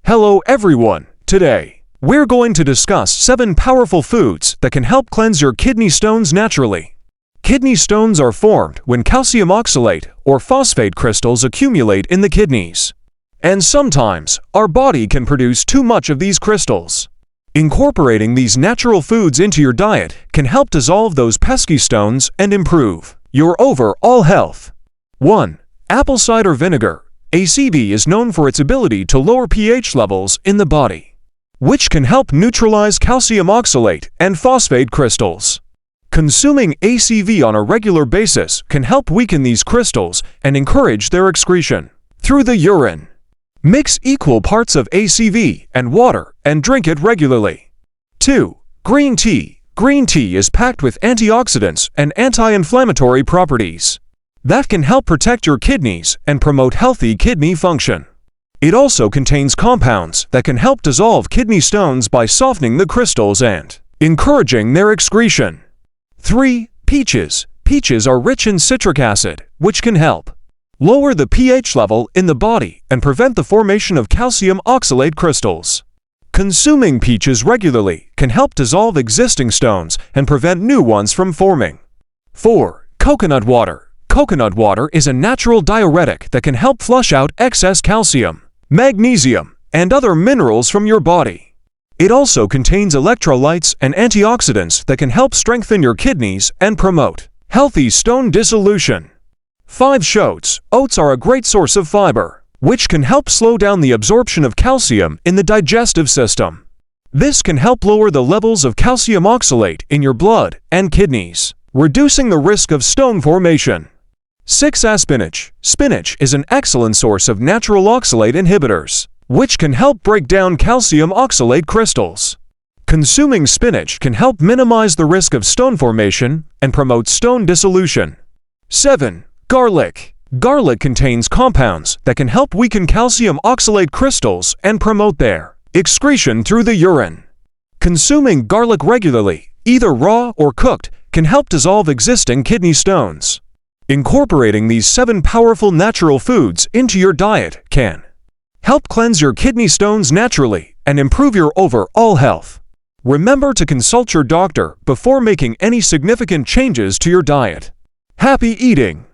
Hello everyone! Today, we're going to discuss 7 powerful foods that can help cleanse your kidney stones naturally. Kidney stones are formed when calcium oxalate or phosphate crystals accumulate in the kidneys. And sometimes, our body can produce too much of these crystals. Incorporating these natural foods into your diet can help dissolve those pesky stones and improve your overall health. 1. Apple cider vinegar. ACV is known for its ability to lower pH levels in the body, which can help neutralize calcium oxalate and phosphate crystals. Consuming ACV on a regular basis can help weaken these crystals and encourage their excretion through the urine. Mix equal parts of ACV and water and drink it regularly. 2. Green tea. Green tea is packed with antioxidants and anti-inflammatory properties that can help protect your kidneys and promote healthy kidney function. It also contains compounds that can help dissolve kidney stones by softening the crystals and encouraging their excretion. 3. Peaches. Peaches are rich in citric acid, which can help lower the pH level in the body and prevent the formation of calcium oxalate crystals. Consuming peaches regularly can help dissolve existing stones and prevent new ones from forming. 4. Coconut water. Coconut water is a natural diuretic that can help flush out excess calcium, magnesium, and other minerals from your body. It also contains electrolytes and antioxidants that can help strengthen your kidneys and promote healthy stone dissolution. 5. Oats. Oats are a great source of fiber, which can help slow down the absorption of calcium in the digestive system. This can help lower the levels of calcium oxalate in your blood and kidneys, reducing the risk of stone formation. 6. Spinach. Spinach is an excellent source of natural oxalate inhibitors, which can help break down calcium oxalate crystals. Consuming spinach can help minimize the risk of stone formation and promote stone dissolution. 7. Garlic. Garlic contains compounds that can help weaken calcium oxalate crystals and promote their excretion through the urine. Consuming garlic regularly, either raw or cooked, can help dissolve existing kidney stones. Incorporating these 7 powerful natural foods into your diet can help cleanse your kidney stones naturally and improve your overall health. Remember to consult your doctor before making any significant changes to your diet. Happy eating!